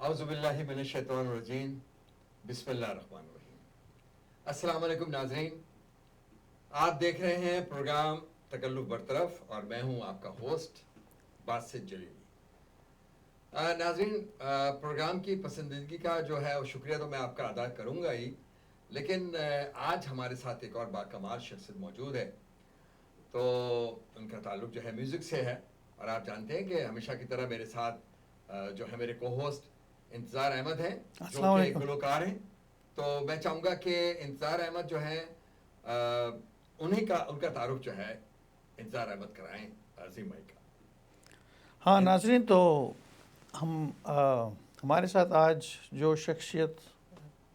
اعوذ باللہ من الشیطان الرجیم بسم اللہ الرحمن الرحیم. السلام علیکم ناظرین، آپ دیکھ رہے ہیں پروگرام تکلف برطرف اور میں ہوں آپ کا ہوسٹ باسط جلیلی. ناظرین، پروگرام کی پسندیدگی کا جو ہے وہ شکریہ تو میں آپ کا ادا کروں گا ہی، لیکن آج ہمارے ساتھ ایک اور باکمال شخصیت موجود ہے. تو ان کا تعلق جو ہے میوزک سے ہے، اور آپ جانتے ہیں کہ ہمیشہ کی طرح میرے ساتھ جو ہے میرے کو ہوسٹ انتظار احمد ہیں جو کہ گلوکار ہیں. تو میں چاہوں گا کہ انتظار احمد جو ہیں ان کا تعارف جو ہے انتظار احمد کرائیں عظیم بھائی کا. ہاں ناظرین، تو ہمارے ساتھ آج جو شخصیت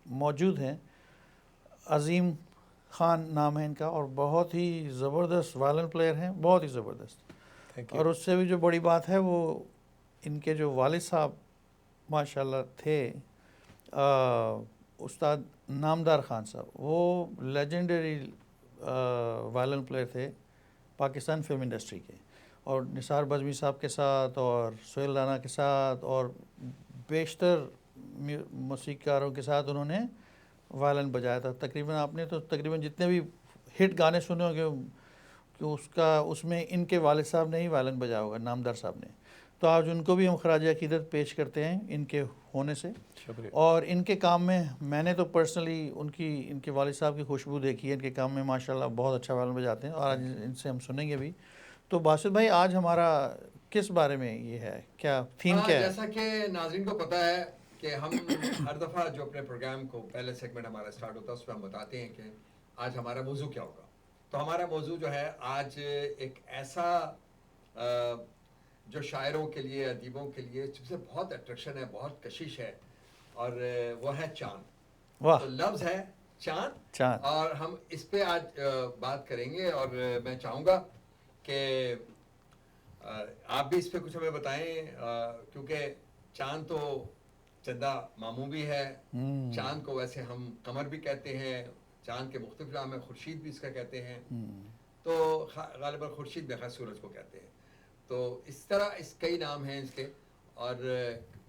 موجود ہیں، عظیم خان نام ہے ان کا، اور بہت ہی زبردست وائلن پلیئر ہیں، بہت ہی زبردست. اور اس سے بھی جو بڑی بات ہے وہ ان کے جو والد صاحب ماشاءاللہ تھے استاد نامدار خان صاحب، وہ لیجنڈری وائلن پلیئر تھے پاکستان فلم انڈسٹری کے، اور نثار بزمی صاحب کے ساتھ اور سہیل رانا کے ساتھ اور بیشتر موسیقاروں کے ساتھ انہوں نے وائلن بجایا تھا. تقریباً آپ نے تو تقریباً جتنے بھی ہٹ گانے سنے ہوں گے کہ اس میں ان کے والد صاحب نے ہی وائلن بجایا ہوگا، نامدار صاحب نے. تو آج ان کو بھی ہم خراج عقیدت پیش کرتے ہیں ان کے ہونے سے. اور ان کے کام میں نے تو پرسنلی ان کے والد صاحب کی خوشبو دیکھی ہے. ان کے کام میں ماشاءاللہ بہت اچھا وائلن بجاتے ہیں، اور آج ان سے ہم سنیں گے بھی. تو باسط بھائی، آج ہمارا کس بارے میں یہ ہے، کیا تھیم کیا ہے؟ جیسا کہ ناظرین کو پتہ ہے کہ ہم ہر دفعہ جو اپنے پروگرام کو پہلے سیگمنٹ ہمارا سٹارٹ ہوتا ہے اس میں ہم بتاتے ہیں کہ آج ہمارا موضوع کیا ہوگا. تو ہمارا موضوع جو ہے آج ایک ایسا جو شاعروں کے لیے، ادیبوں کے لیے جس سے بہت اٹریکشن ہے، بہت کشش ہے، اور وہ ہے چاند. واہ، تو لفظ ہے چاند، اور ہم اس پہ آج بات کریں گے. اور میں چاہوں گا کہ آپ بھی اس پہ کچھ ہمیں بتائیں، کیونکہ چاند تو چندہ ماموں بھی ہے. چاند کو ویسے ہم قمر بھی کہتے ہیں، چاند کے مختلف نام ہیں، خورشید بھی اس کا کہتے ہیں. تو غالباً خورشید میں خاص سورج کو کہتے ہیں. تو اس طرح کئی نام ہیں اس کے. اور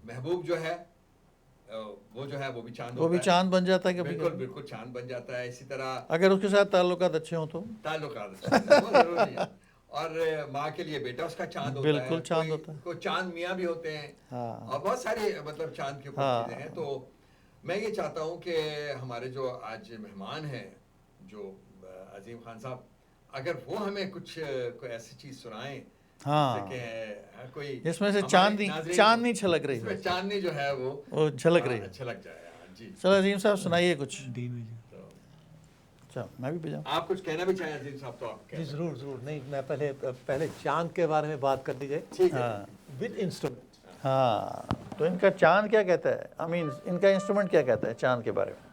محبوب جو ہے وہ جو ہے وہ بھی چاند ہوتا ہے، وہ بھی چاند بن جاتا ہے کبھی. بالکل چاند بن جاتا ہے. اسی طرح اگر اس کے ساتھ تعلقات اچھے ہوں تو تعلقات وہ ضروری ہے. اور ماں کے لیے بیٹا اس کا چاند ہوتا ہے، بالکل چاند ہوتا ہے. کوئی چاند میاں بھی ہوتے ہیں، اور بہت ساری مطلب چاند کے اوپر چیزیں ہیں. تو میں یہ چاہتا ہوں کہ ہمارے جو آج مہمان ہیں جو عظیم خان صاحب، اگر وہ ہمیں کوئی ایسی چیز سنائیں جس میں سے چاندنی چھلک رہی ہے، چاندنی جو ہے وہ جھلک رہی ہے، چھلک جائے. جی چلو عظیم صاحب سنائیے کچھ. اچھا، میں بھی بجاؤں. آپ کچھ کہنا بھی چاہیں عظیم صاحب؟ تو آپ جی ضرور. نہیں، میں پہلے چاند کے بارے میں بات کر دی جائے ود انسٹرومنٹ. ہاں، تو ان کا چاند کیا کہتا ہے، ان کا انسٹرومنٹ کیا کہتا ہے چاند کے بارے میں؟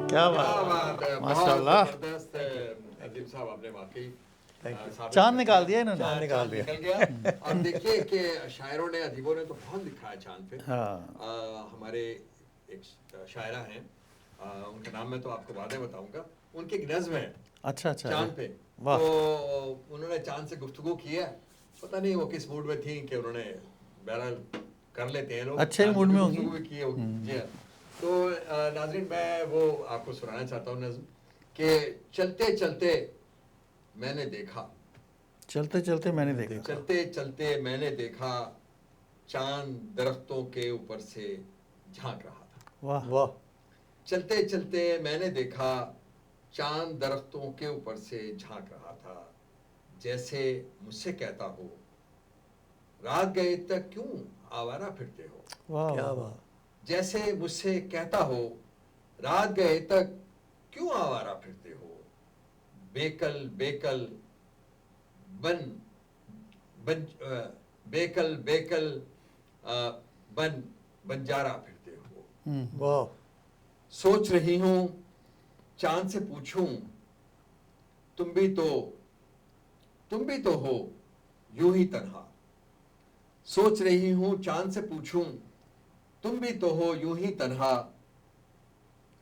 کیا بات ہے، ماشاء اللہ. عظیم صاحب، آپ نے واقعی چاند نکال دیا انہوں نے. چاند نکال دیا. نکل گیا. اور دیکھیے کہ شاعروں نے ادیبوں نے تو بہت لکھا ہے چاند پہ. ہمارے ایک شاعرہ ہیں ان کا نام میں تو آپ کو بعد میں بتاؤں گا, ان کی ایک نظم ہے اچھا چاند پہ. تو انہوں نے چاند سے گفتگو کی ہے, پتہ نہیں وہ کس موڈ میں تھیں کہ انہوں نے بہرحال کر لیتے ہیں لوگ اچھے موڈ میں ہوں گی. جی ہاں. تو ناظرین میں وہ آپ کو سنانا چاہتا ہوں نظم کہ چلتے چلتے میں نے دیکھا, چلتے چلتے میں نے دیکھا, چلتے چلتے میں نے دیکھا چاند درختوں کے اوپر سے جھانک رہا تھا. واہ واہ. چلتے چلتے میں نے دیکھا چاند درختوں کے اوپر سے جھانک رہا تھا, جیسے مجھ سے کہتا ہو رات گئے تک کیوں آوارہ پھرتے ہو. واہ کیا واہ. بات. جیسے مجھ سے کہتا ہو رات گئے تک کیوں آوارہ پھرتے ہو, بیکل بیکل بن بن بیکل بیکل بن بنجارہ پھرتے ہو. واہ. سوچ رہی ہوں چاند سے پوچھوں تم بھی تو ہو یوں ہی تنہا. سوچ رہی ہوں چاند سے پوچھوں تم بھی تو ہو یوں ہی تنہا,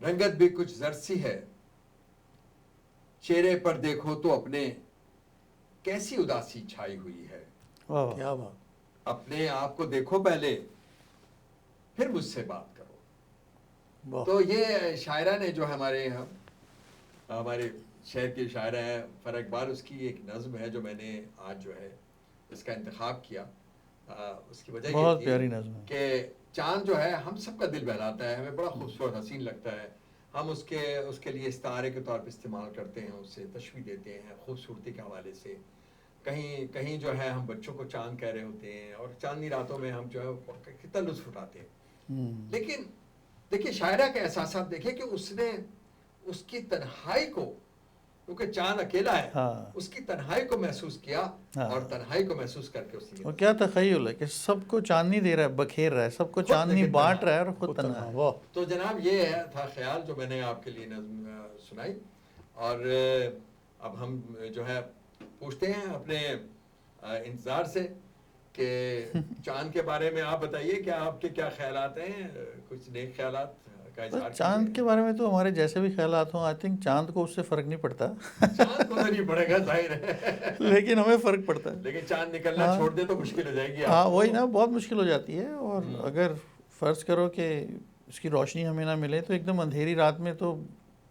رنگت بھی کچھ زرد سی ہے چہرے پر دیکھو تو اپنے کیسی اداسی چھائی ہوئی ہے. کیا بات. اپنے آپ کو دیکھو پہلے پھر مجھ سے بات کرو. واہ. تو یہ شاعرہ نے جو ہمارے شہر کی شاعرہ ہے فرح اقبال, اس کی ایک نظم ہے جو میں نے آج جو ہے اس کا انتخاب کیا. اس کی وجہ بہت یہ تھی پیاری نظم ہے کہ چاند جو ہے ہم سب کا دل بہلاتا ہے, ہمیں بڑا خوبصورت حسین لگتا ہے, ہم اس کے لیے استعارے کے طور پہ استعمال کرتے ہیں, اس سے تشبیہ دیتے ہیں خوبصورتی کے حوالے سے. کہیں کہیں جو ہے ہم بچوں کو چاند کہہ رہے ہوتے ہیں اور چاندنی راتوں میں ہم جو ہے کتنا لطف اٹھاتے ہیں. لیکن دیکھیے شاعرہ کے احساسات دیکھیں کہ اس نے اس کی تنہائی کو, کیونکہ چاند اکیلا ہے, اس کی تنہائی کو محسوس کیا اور تنہائی کو محسوس کر کے اس نے وہ کیا تخیل ہے کہ سب کو چاندنی دے رہا ہے, بکھیر رہا ہے, سب کو چاندنی بانٹ رہا ہے اور خود تنہا ہے. واہ. تو جناب یہ تھا خیال جو میں نے آپ کے لیے نظم سنائی. اور اب ہم جو ہے پوچھتے ہیں اپنے انتظار سے کہ چاند کے بارے میں آپ بتائیے کہ آپ کے کیا خیالات ہیں, کچھ نیک خیالات کا اظہار چاند کے بارے میں تو ہمارے جیسے بھی خیالات ہوں, آئی تھنک چاند کو اس سے فرق نہیں پڑتا. چاند کو نہیں پڑے گا ظاہر ہے, لیکن ہمیں فرق پڑتا ہے. لیکن چاند نکلنا چھوڑ دے تو مشکل ہو جائے گی. ہاں وہی نا, بہت مشکل ہو جاتی ہے. اور اگر فرض کرو کہ اس کی روشنی ہمیں نہ ملے تو ایک دم اندھیری رات میں تو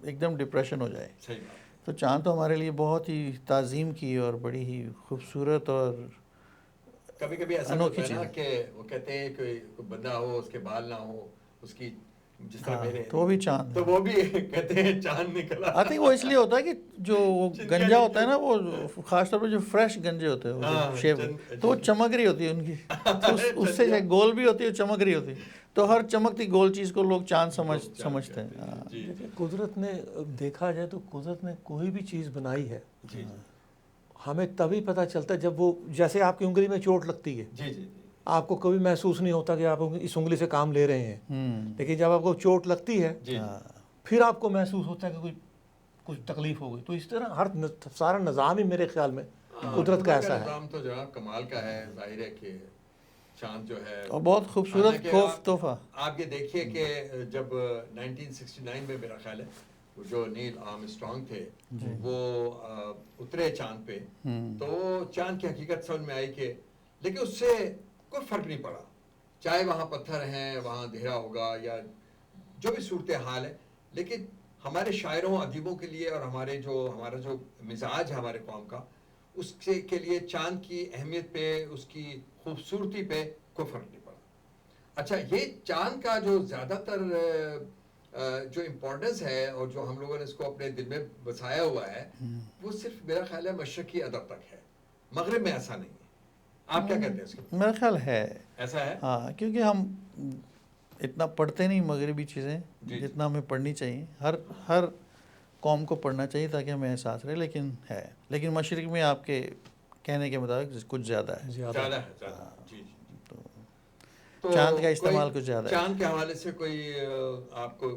ایک دم ڈپریشن ہو جائے. صحیح بات. تو چاند تو ہمارے لیے بہت ہی تعظیم کی اور بڑی ہی خوبصورت اور کبھی کبھی ایسا ہوتا ہے نا کہ وہ کہتے ہیں کہ کوئی بندہ ہو اس کے بال نہ ہو, اس کی جس طرح میرے, تو وہ بھی چاند, تو وہ بھی کہتے ہیں چاند نکلا. آئی تھنک وہ اس لیے ہوتا ہے کہ جو گنجا ہوتا ہے نا, وہ خاص طور پہ جو فریش گنجے ہوتے ہیں وہ شیپ, تو وہ چمک رہی ہوتی ہے ان کی, اس سے گول بھی ہوتی ہے, چمک رہی ہوتی ہے, تو ہر چمکتی گول چیز کو لوگ چاند سمجھتے ہیں. قدرت نے دیکھا جائے تو قدرت نے کوئی بھی چیز بنائی ہے ہمیں تبھی پتہ چلتا ہے جب وہ, جیسے آپ کی انگلی میں چوٹ لگتی ہے, آپ کو کبھی محسوس نہیں ہوتا کہ آپ اس انگلی سے کام لے رہے ہیں, لیکن جب آپ کو چوٹ لگتی ہے پھر آپ کو محسوس ہوتا ہے کہ کچھ تکلیف ہو گئی. تو اس طرح ہر سارا نظام ہی میرے خیال میں قدرت کا ایسا ہے. نظام تو جناب کمال کا ہے. ظاہر ہے کہ چاند جو ہے اور بہت خوبصورت تحفہ. آپ یہ دیکھیے کہ جب 1969 میں میرا خیال ہے جو نیل آرمسٹرانگ تھے وہ اترے چاند پہ, تو چاند کی حقیقت سمجھ میں آئی کہ, لیکن اس سے کوئی فرق نہیں پڑا, چاہے وہاں پتھر ہیں, وہاں اندھیرا ہوگا یا جو بھی صورتحال ہے, لیکن ہمارے شاعروں ادیبوں کے لیے اور ہمارا جو مزاج ہے ہمارے قوم کا, اس کے لیے چاند کی اہمیت پہ, اس کی خوبصورتی پہ کوئی فرق نہیں پڑا. اچھا, یہ چاند کا جو زیادہ تر جو امپورٹنس ہے اور جو ہم لوگوں نے اس کو اپنے دل میں بسایا ہوا ہے, وہ صرف میرا خیال ہے مشرقی ادب تک ہے, مغرب میں ایسا نہیں ہے. آپ کیا کہتے ہیں اس کے؟ میرا خیال ہے ایسا ہے. ہاں, کیونکہ ہم اتنا پڑھتے نہیں مغربی چیزیں جتنا ہمیں پڑھنی چاہیے. ہر قوم کو پڑھنا چاہیے تاکہ ہمیں احساس رہے, لیکن مشرق میں آپ کے کہنے کے مطابق کچھ زیادہ ہے. زیادہ ہے. جی. تو چاند کا استعمال کچھ زیادہ ہے. چاند کے حوالے سے کوئی آپ کو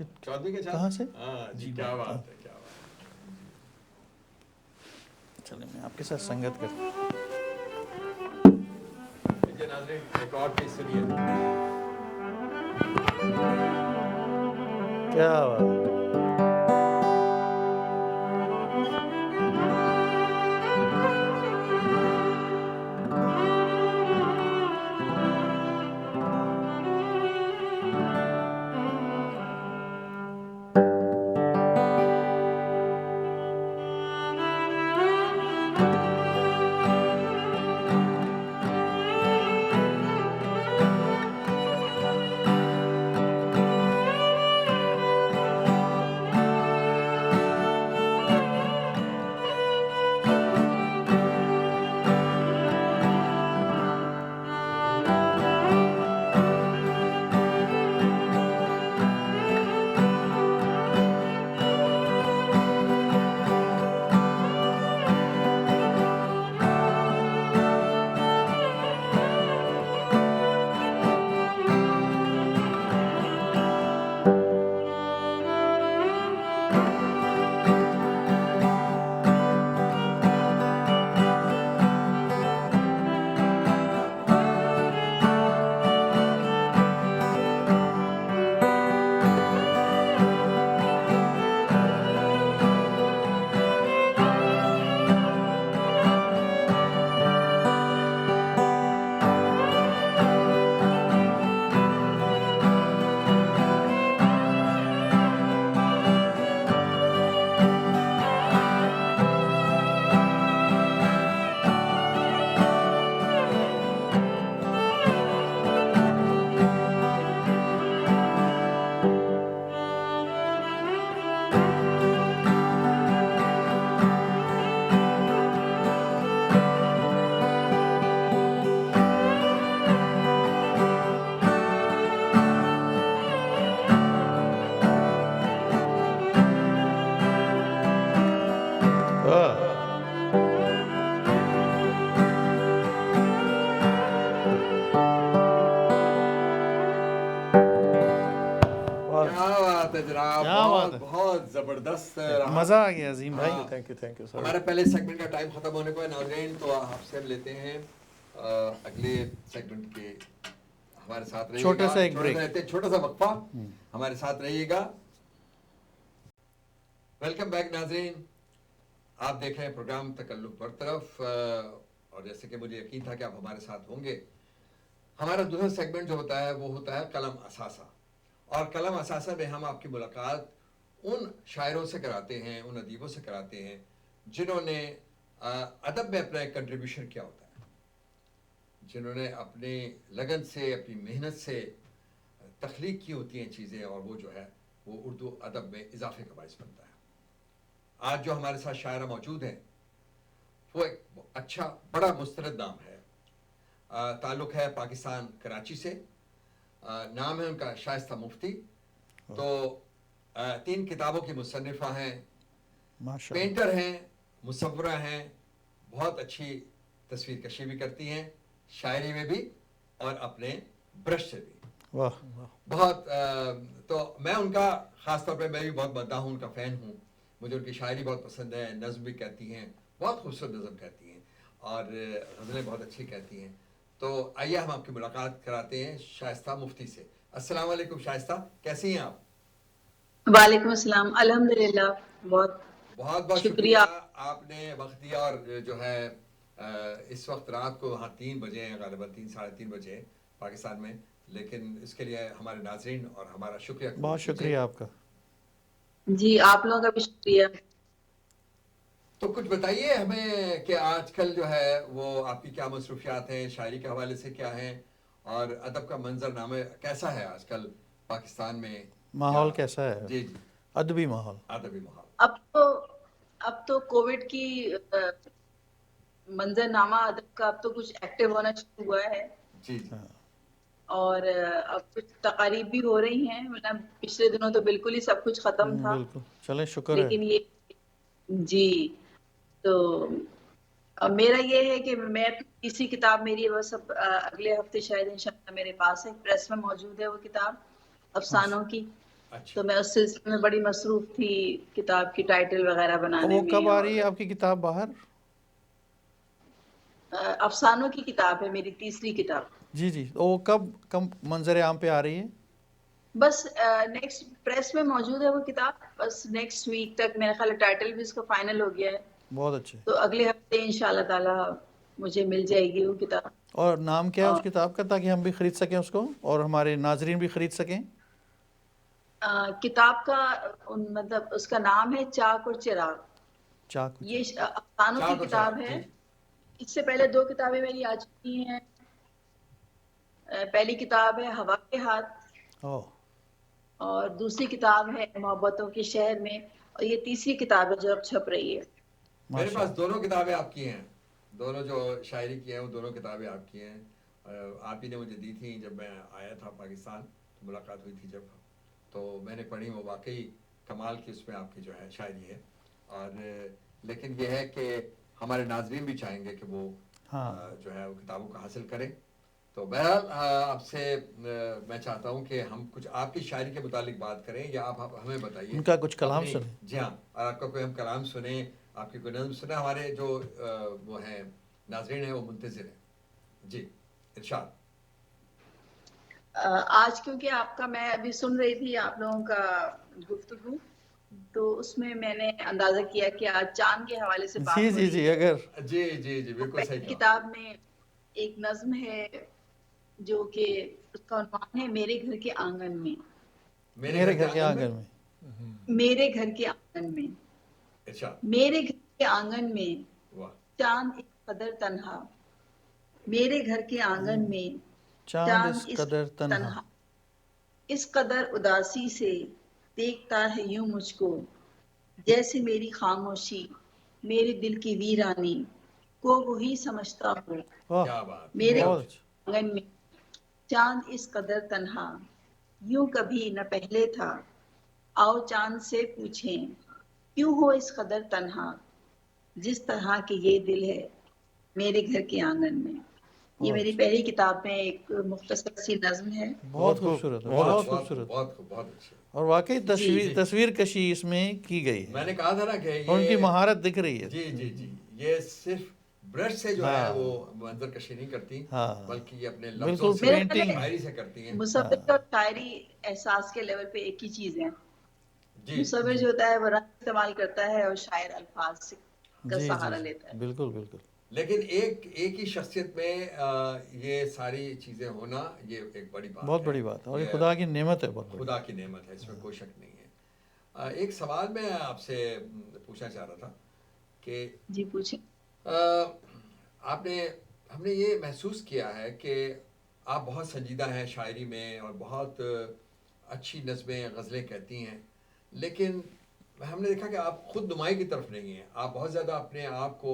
چودھری کے کہاں سے؟ ہاں جی، کیا بات ہے، کیا بات چلیں میں آپ کے ساتھ سنگت کرتا ہوں. ہے. ناظرین ایک اور چیز سنیے. کیا بات ہے. جناب، کیا بات ہے. بہت زبردست رہا. مزہ آ گیا عظیم بھائی. Thank you sir. ہمارا پہلے سیگمنٹ کا ٹائم ختم ہونے کو ہے ناظرین، تو آپ سے ہم لیتے ہیں اگلے سیگمنٹ کے. ہمارے ساتھ رہیے گا. چھوٹا سا ایک بریک، چھوٹا سا وقفہ. ہمارے ساتھ رہیے گا. ویلکم بیک ناظرین. آپ دیکھ رہے ہیں پروگرام تکلف برطرف، اور جیسے کہ مجھے یقین تھا کہ آپ ہمارے ساتھ ہوں گے. ہمارا دوسرا سیگمنٹ جو ہوتا ہے وہ ہوتا ہے قلم اثاثہ. اور قلم اثاثہ میں ہم آپ کی ملاقات ان شاعروں سے کراتے ہیں، ان ادیبوں سے کراتے ہیں جنہوں نے ادب میں اپنا ایک کنٹریبیوشن کیا ہوتا ہے، جنہوں نے اپنی لگن سے، اپنی محنت سے تخلیق کی ہوتی ہیں چیزیں، اور وہ جو ہے وہ اردو ادب میں اضافے کا باعث بنتا ہے. آج جو ہمارے ساتھ شاعرہ موجود ہیں وہ ایک اچھا بڑا مستند نام ہے. تعلق ہے پاکستان کراچی سے. نام ہے ان کا شائستہ مفتی. تو 3 کتابوں کی مصنفہ ہیں، پینٹر ہیں، مصورہ ہیں، بہت اچھی تصویر کشی بھی کرتی ہیں، شاعری میں بھی اور اپنے برش سے بھی. بہت تو میں ان کا خاص طور پہ میں بھی بہت مداح ہوں، ان کا فین ہوں. مجھے ان کی شاعری بہت پسند ہے. نظم بھی کہتی ہیں، بہت خوبصورت نظم کہتی ہیں، اور غزلیں بہت اچھی کہتی ہیں. تو آئیے ہم آپ کی ملاقات کراتے ہیں شائستہ مفتی سے. السلام علیکم شائستہ، کیسی ہیں آپ؟ وعلیکم السلام. الحمدللہ. بہت بہت شکریہ آپ نے وقت دیا. اور جو ہے اس وقت رات کو وہاں 3 بجے ہیں غالباً، 3 ساڑھے 3 بجے پاکستان میں، لیکن اس کے لیے ہمارے ناظرین اور ہمارا شکریہ. بہت شکریہ آپ کا. جی آپ لوگوں کا بھی شکریہ. تو کچھ بتائیے ہمیں کہ آج کل جو ہے وہ آپ کی کیا مصروفیات ہیں، شاعری کے حوالے سے کیا ہیں، اور ادب کا منظر نامہ کیسا ہے آج کل پاکستان میں؟ ماحول کیسا ہے؟ جی جی، ادبی ماحول. ادبی ماحول. اب تو کووڈ کی منظر نامہ ادب کا اب تو کچھ ایکٹیو ہونا شروع ہوا ہے. جی جی. اور اب کچھ تقاریب بھی ہو رہی ہیں، ورنہ پچھلے دنوں تو بالکل ہی سب کچھ ختم تھا. بالکل. چلیں شکر ہے. لیکن یہ جی، تو میرا یہ ہے کہ میں اسی کتاب میری وہ سب اگلے ہفتے شاید انشاءاللہ میرے پاس ہے، پریس میں موجود ہے وہ کتاب افسانوں کی. تو میں اس سلسلے میں بڑی مصروف تھی کتاب کی ٹائٹل وغیرہ بنانے وہ میں. کب آ رہی ہے آپ کی کتاب باہر؟ افسانوں کی کتاب ہے میری تیسری کتاب. جی جی، وہ کب منظر عام پہ آ رہی ہے؟ بس نیکسٹ پریس میں موجود ہے وہ کتاب. بس نیکسٹ ویک تک میرا خیال ہے ٹائٹل بھی اس کا فائنل ہو گیا ہے. بہت اچھے. تو اگلے ہفتے انشاءاللہ تعالی مجھے مل جائے گی وہ کتاب. اور نام کیا ہے اس کتاب کا، تاکہ ہم بھی خرید سکیں اس کو اور ہمارے ناظرین بھی خرید سکیں؟ کتاب کا مطلب اس کا نام ہے چاک اور چراغ. چاک. یہ افسانوں کی کتاب ہے. اس سے پہلے 2 کتابیں میری آ چکی ہیں. پہلی کتاب ہے ہوا کے ہاتھ اور دوسری کتاب ہے محبتوں کے شہر میں، اور یہ تیسری کتاب ہے جو اب چھپ رہی ہے. میرے پاس دونوں کتابیں آپ کی ہیں، دونوں جو شاعری کی ہیں وہ دونوں کتابیں آپ کی ہیں. آپ ہی نے مجھے دی تھیں جب میں آیا تھا پاکستان، ملاقات ہوئی تھی جب، تو میں نے پڑھی. وہ واقعی کمال کی اس میں آپ کی جو ہے شاعری ہے. اور لیکن یہ ہے کہ ہمارے ناظرین بھی چاہیں گے کہ وہ جو ہے وہ کتابوں کو حاصل کریں. تو بہرحال آپ سے میں چاہتا ہوں کہ ہم کچھ آپ کی شاعری کے متعلق بات کریں، یا آپ ہمیں بتائیے ان کا کچھ کلام سنیں. جی ہاں، اور آپ کا کوئی ہم کلام سنیں، آپ کی کوئی نظم سنیں. ہمارے جو وہ ہیں ناظرین ہیں وہ منتظر ہیں. جی ارشاد. آج کیونکہ آپ کا میں ابھی سن رہی تھی آپ لوگوں کا گفتگو، تو اس میں میں نے اندازہ کیا کہ آج چاند کے حوالے سے بات ہو رہی ہے. جی اگر جی بالکل صحیح کہا. کتاب میں ایک نظم ہے جو کہ اس کا عنوان ہے میرے گھر کے آنگن میں. میرے گھر کے آنگن میں. میرے گھر کے آنگن میں. میرے گھر کے آنگن میں چاند اس قدر تنہا. میرے گھر کے آنگن میں چاند اس قدر تنہا. اس قدر اداسی سے دیکھتا ہے یوں مجھ کو، جیسے میری خاموشی میرے دل کی ویرانی کو وہی سمجھتا ہوں. میرے آنگن میں چاند اس قدر تنہا، یوں کبھی نہ پہلے تھا. آؤ چاند سے پوچھیں کیوں ہو اس قدر تنہا، جس طرح کہ یہ دل ہے میرے گھر کے آنگن میں. یہ میری پہلی کتاب میں ایک مختصر سی نظم ہے. بہت خوبصورت، بہت خوبصورت، بہت اچھی. اور واقعی تصویر کشی اس میں کی گئی ہے. میں نے کہا تھا نا کہ ان کی مہارت دکھ رہی ہے. جی یہ صرف برش سے جو ہے وہ منظر کشی نہیں کرتی، بلکہ یہ اپنے لفظوں سے شاعری سے کرتی ہیں. مصور اور شاعری احساس کے لیول پہ ایک ہی چیز ہے. مصور جو ہوتا ہے وہ رنگ استعمال کرتا ہے اور شاعر الفاظ کا سہارا لیتا ہے. بالکل بالکل. لیکن ایک ہی شخصیت میں یہ ساری چیزیں ہونا یہ ایک بڑی بات ہے، بہت بڑی بات ہے، اور یہ خدا کی نعمت ہے، بہت خدا کی نعمت ہے، اس میں کوئی شک نہیں ہے. ایک سوال میں آپ سے پوچھنا چاہ رہا تھا کہ جی پوچھیں. ہم نے یہ محسوس کیا ہے کہ آپ بہت سنجیدہ ہیں شاعری میں اور بہت اچھی نظمیں غزلیں کہتی ہیں، لیکن ہم نے دیکھا کہ آپ خود نمائی کی طرف نہیں ہیں. آپ بہت زیادہ اپنے آپ کو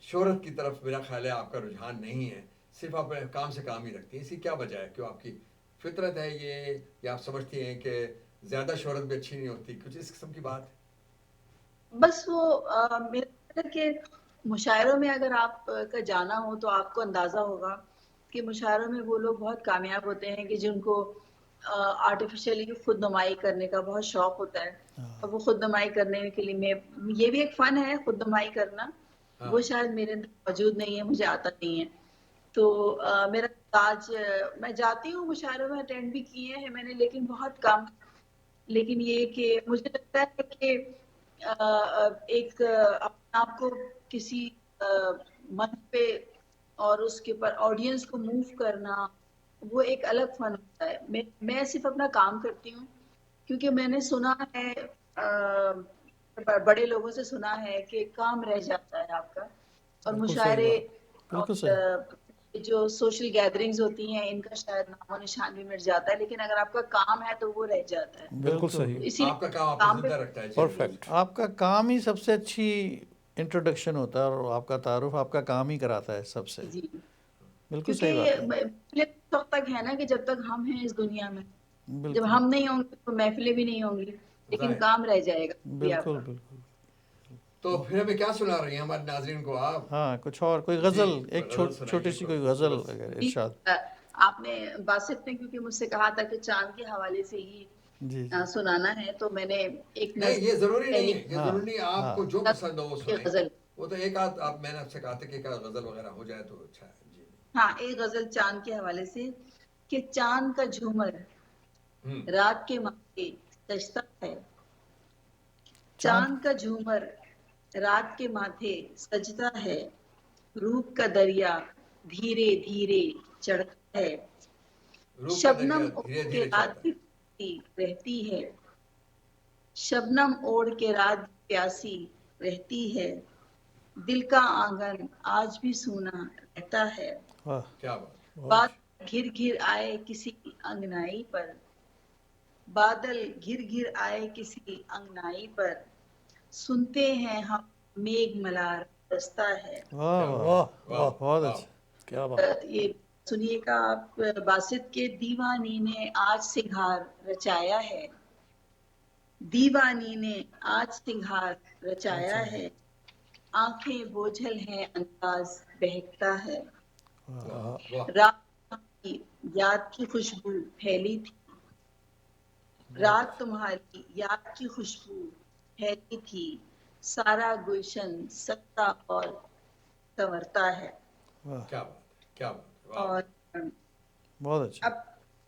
شہرت کی طرف میرا خیال ہے آپ کا رجحان نہیں ہے، صرف آپ اپنے کام سے کام ہی رکھتی ہیں. اسی کیا وجہ ہے؟ کیوں آپ کی فطرت ہے یہ، یا آپ سمجھتی ہیں کہ زیادہ شہرت بھی اچھی نہیں ہوتی؟ کچھ اس قسم کی بات ہے؟ بس وہ میرا خیال ہے کہ مشاعروں میں اگر آپ کا جانا ہو تو آپ کو اندازہ ہوگا کہ مشاعروں میں وہ لوگ بہت کامیاب ہوتے ہیں کہ جن کو آرٹیفیشلی خود نمائی کرنے کا بہت شوق ہوتا ہے. اور وہ خود نمائی کرنے کے لیے یہ بھی ایک فن ہے خود نمائی کرنا، وہ شاید میرے اندر موجود نہیں ہے، مجھے آتا نہیں ہے. تو میرا تاج میں جاتی ہوں مشاعروں میں، اٹینڈ بھی کیے ہیں میں نے لیکن بہت کم. لیکن یہ کہ مجھے لگتا ہے کہ ایک اپنے آپ کو کسی منچ پہ اور اس کے اوپر آڈینس کو موو کرنا وہ ایک الگ فن ہوتا ہے. میں صرف اپنا کام کرتی ہوں کیونکہ میں نے سنا ہے بڑے لوگوں سے سنا ہے کہ کام رہ جاتا ہے آپ کا، اور مشاعرے اور جو سوشل گیدرنگز ہوتی ہیں ان کا شاید نام و نشان بھی مٹ جاتا ہے، لیکن اگر آپ کا کام ہے تو وہ رہ جاتا ہے. بالکل صحیح. اسی آپ کا کام آپ کو زندہ رکھتا ہے. پرفیکٹ. آپ کا کام ہی سب سے اچھی انٹروڈکشن ہوتا ہے، اور آپ کا تعارف آپ کا کام ہی کراتا ہے سب سے. جی بالکل صحیح بات ہے. اس وقت تک ہے نا کہ جب تک ہم ہیں اس دنیا میں، جب ہم نہیں ہوں گے تو محفلیں بھی نہیں ہوں گی، لیکن کام رہ جائے گا. بالکل بالکل. تو پھر ہمیں کیا سنا رہی ہیں ہمارے ناظرین کو آپ؟ ہاں کچھ اور کوئی غزل، ایک چھوٹی سی کوئی غزل اگر ارشاد. آپ نے باسط نے کیونکہ مجھ سے کہا تھا کہ چاند کے حوالے سے ہی جی سنانا ہے، تو میں نے ایک نہیں یہ ضروری نہیں ہے، یہ ہاں، ضروری نہیں، آپ کو جو پسند ہو وہ سنائیں، غزل، وہ تو ایک آدھ آپ میں نے آپ سے کہا تھا کہ ایک آدھ غزل وغیرہ ہو جائے تو اچھا ہے. جی ہاں ایک غزل چاند کے حوالے سے کہ چاند کا جھومر رات کے ماتھے سجتا ہے، چاند کا جھومر رات کے ماتھے سجتا ہے، روپ کا دریا دھیرے دھیرے چڑھتا ہے، روپ کا دریا شبنم دھیرے اوڑھ کے دھیرے رات چڑھتا ہے. کی رہتی ہے، شبنم اوڑھ کے رات پیاسی رہتی ہے، دل کا آنگن آج بھی سونا رہتا ہے، واہ، کیا بات. بات گھر گھر آئے کسی انگنائی پر، بادل گھر گھر آئے کسی انگنائی پر، سنتے ہیں ہم میگھ ملار برستا ہے. واہ کیا واہ بات. واہ واہ، بہت واہ. اچھا. کیا بات. یہ سنیے گا آپ، باسط کے دیوانی نے آج سنگھار رچایا ہے، دیوانی نے آج سنگھار رچایا ہے، آنکھیں بوجھل ہیں انداز بہکتا ہے، واہ واہ. رات کی یاد کی خوشبو پھیلی تھی، رات تمہاری یاد کی خوشبو پھیلی تھی، سارا گلشن سجتا اور سنورتا ہے. کیا بات ہے، کیا بات ہے. واہ. اور بہت اچھا. اب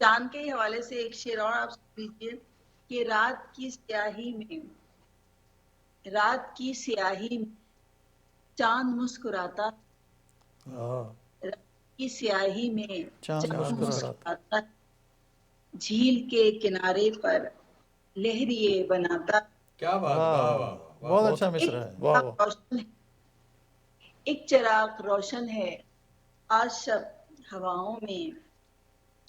چاند کے حوالے سے ایک شعر اور آپ سن لیجیے کہ رات کی سیاہی میں، رات کی سیاہی میں چاند مسکراتا، ہاں، رات کی سیاہی میں چاند چاند مسکراتا. مسکراتا، جھیل کے کنارے پر لہریے بناتا، کیا بات. واہ واہ واہ، واہ واہ. بہت بہت اچھا ایک مصرع ہے. واہ چراغ واہ. روشن ہے، ایک چراغ روشن ہے آج شب ہواؤں میں،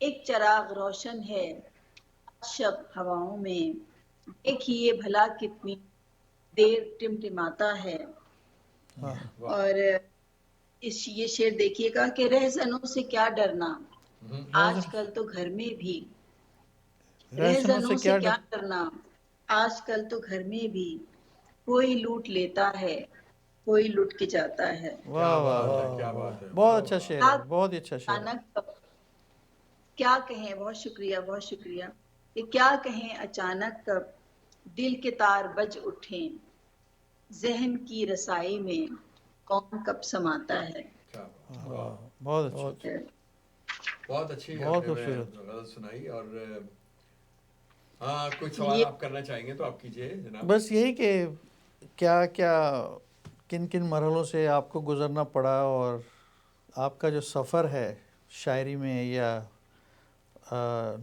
ایک چراغ روشن ہے آج شب ہواؤں میں، دیکھیے بھلا کتنی دیر ٹمٹماتا ہے. واہ. اور یہ شعر دیکھیے گا کہ رہزنوں سے کیا ڈرنا، آج کل تو گھر میں بھی، رہزنوں سے کیا ڈرنا آج کل تو گھر میں بھی، کوئی لوٹ لیتا ہے کوئی لوٹ کے جاتا ہے. کیا واہ واہ بات ہے، واہ، کیا بات ہے. بہت واہ اچھا واہ. شعر ہے، بہت ہی اچھا شعر ہے. اچانک کیا کہیں، بہت شکریہ بہت شکریہ، کہ کیا کہیں اچانک کب دل کے تار بج اٹھیں، ذہن کی رسائی میں کون کب سماتا ہے. کیا بات ہے. واہ. واہ، بہت اچھا. بہت بہت اچھی بہت آپ نے خوبصورت. غزل سنائی. اور ہاں کچھ سوال یہ آپ کرنا چاہیں گے تو آپ کیجئے جناب. بس یہی کہ کیا کیا کن کن مرحلوں سے آپ کو گزرنا پڑا، اور آپ کا جو سفر ہے شاعری میں یا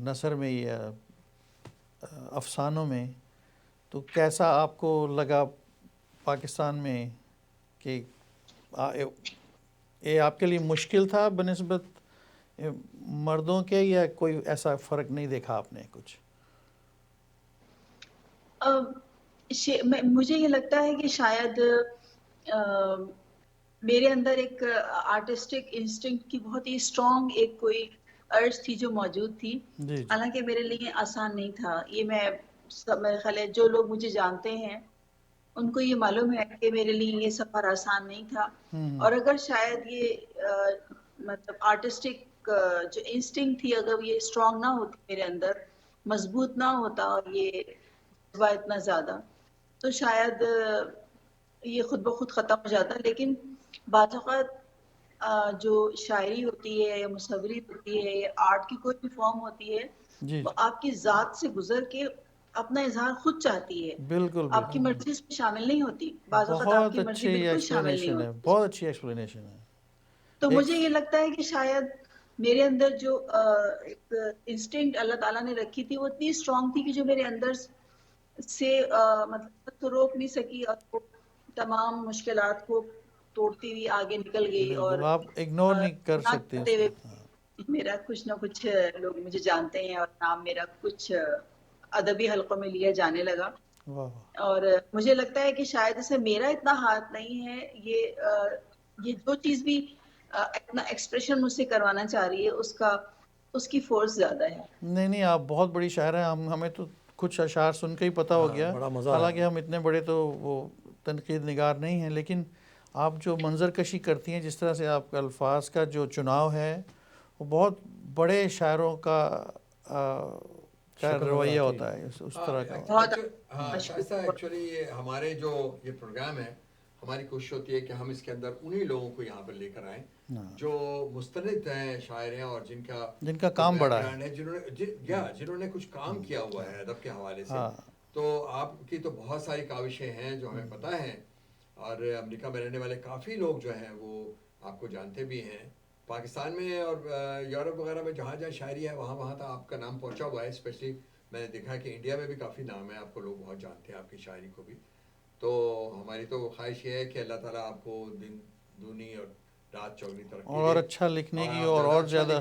نثر میں یا افسانوں میں، تو کیسا آپ کو لگا پاکستان میں کہ یہ آپ کے لیے مشکل تھا بنسبت مردوں کے، یا کوئی ایسا فرق نہیں دیکھا آپ نے کچھ؟ مجھے یہ لگتا ہے کہ شاید میرے اندر ایک آرٹسٹک انسٹنکٹ کی بہت ہی اسٹرانگ ایک کوئی ارج تھی جو موجود تھی، جی جی. حالانکہ میرے لیے آسان نہیں تھا یہ. میرے خیال ہے جو لوگ مجھے جانتے ہیں ان کو یہ معلوم ہے کہ میرے لیے یہ سفر آسان نہیں تھا. اور اگر شاید یہ مطلب آرٹسٹک جو انسٹنکٹ تھی اگر یہ اسٹرانگ نہ ہوتی میرے اندر، مضبوط نہ ہوتا اور یہ جذبہ اتنا زیادہ، تو شاید یہ خود بخود ختم ہو جاتا. لیکن بعض اوقات جو شاعری ہوتی ہے یا مصوری ہوتی ہے یا آرٹ کی کوئی بھی فارم ہوتی ہے، جی وہ جی، آپ کی ذات سے گزر کے اپنا اظہار خود چاہتی ہے، بالکل آپ کی بالکل. مرضی اس میں شامل نہیں ہوتی. بعض اوقات آپ بہت کی مرضی اچھی بالکل شامل نہیں ایکسپلینیشن ہے، ہوتی. بہت اچھی ایکسپلینیشن ہے. تو ایک مجھے یہ لگتا ہے کہ شاید میرے اندر جو ایک انسٹنکٹ اللہ تعالیٰ نے رکھی تھی وہ اتنی اسٹرانگ تھی کہ جو میرے اندر سے مطلب تو روک نہیں سکی، اور وہ تمام مشکلات کو توڑتی ہوئی آگے نکل گئی. اور بالکل آپ اگنور نہیں کر نہ سکتے اس چاہتے کو. ہوئے میرا کچھ نہ کچھ لوگ مجھے جانتے ہیں اور نام میرا کچھ ادبی حلقوں میں لیا جانے لگا. واہ واہ، اور مجھے لگتا ہے کہ شاید اسے میرا اتنا ہاتھ نہیں ہے، یہ جو چیز بھی اتنا ایکسپریشن مجھ سے کروانا چاہ رہی ہے اس کی فورس زیادہ ہے. نہیں نہیں، آپ بہت بڑی شاعر ہیں. ہمیں تو کچھ اشعار سن کے ہی پتہ ہو گیا، بڑا مزہ حالانکہ آیا. ہم اتنے بڑے تو وہ تنقید نگار نہیں ہیں، لیکن آپ جو منظر کشی کرتی ہیں، جس طرح سے آپ کے الفاظ کا جو چناؤ ہے وہ بہت بڑے شاعروں کا رویہ ہوتا ہے اس طرح کا. ہاں ایسا ایکچولی یہ ہمارے جو یہ پروگرام ہے ہماری کوشش ہوتی ہے کہ ہم اس کے اندر انہی لوگوں کو یہاں پر لے کر آئیں جو مستند ہیں، شاعر ہیں، اور جن کا کام بڑا ہے، جنہوں نے کچھ کام کیا ہوا ہے ادب کے حوالے سے. تو آپ کی تو بہت ساری کاوشیں ہیں جو ہمیں پتہ ہیں، اور امریکہ میں رہنے والے کافی لوگ جو ہیں وہ آپ کو جانتے بھی ہیں. پاکستان میں اور یورپ وغیرہ میں جہاں جہاں شاعری ہے وہاں تک آپ کا نام پہنچا ہوا ہے. اسپیشلی میں نے دیکھا کہ انڈیا میں بھی کافی نام ہے، آپ کو لوگ بہت جانتے ہیں آپ کی شاعری کو بھی. تو ہماری تو خواہش یہ ہے کہ اللہ تعالیٰ آپ کو دن دونی اور رات چوگنی ترقی دے، اور اچھا لکھنے کی اور زیادہ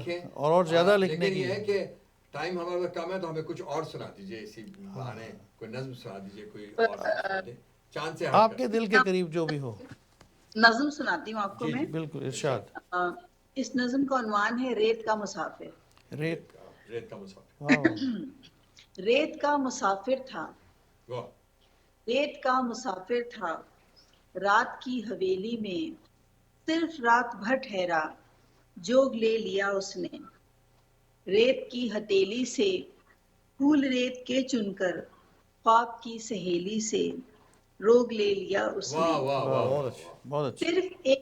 لکھنے کی. لیکن یہ ہے کہ ٹائم ہمارا کم ہے تو ہمیں کچھ اور سنا دیجیے، اسی بہانے کوئی نظم سنا دیجیے، کوئی اور سنا دیں چاند سے آپ کے دل کے قریب جو بھی ہو. نظم سناتی ہوں آپ کو میں. بالکل ارشاد. اس نظم کا عنوان ہے ریت کا مسافر. ریت کا مسافر. ریت کا مسافر تھا، ریت کا مسافر تھا، رات کی حویلی میں صرف رات بھر ٹھہرا، جوگ لے لیا اس نے. ریت کی ہتیلی سے پھول ریت کے چن کر، خواب کی سہیلی سے روگ لے لیا اس نے. صرف ایک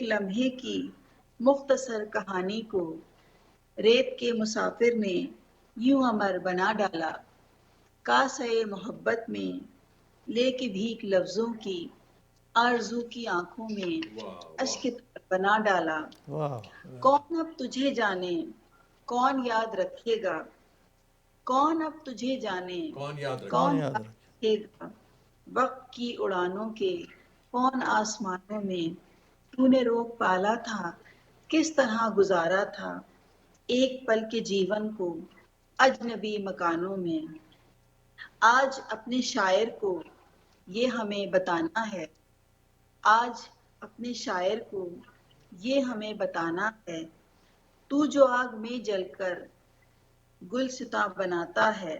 لمحے کی مختصر کہانی کو ریت کے مسافر نے یوں امر بنا ڈالا. کاسے محبت میں لے کے بھیک لفظوں کی، آرزو کی آنکھوں میں اشک بنا ڈالا. کون اب تجھے جانے، کون یاد رکھے گا، کون اب تجھے جانے، کون رکھے گا. وقت کی اڑانوں کے کون آسمانوں میں تو نے روک پالا تھا، کس طرح گزارا تھا ایک پل کے جیون کو اجنبی مکانوں میں. آج اپنے شاعر کو یہ ہمیں بتانا ہے، آج اپنے شاعر کو یہ ہمیں بتانا ہے، تو جو آگ میں جل کر گلستاں بناتا ہے،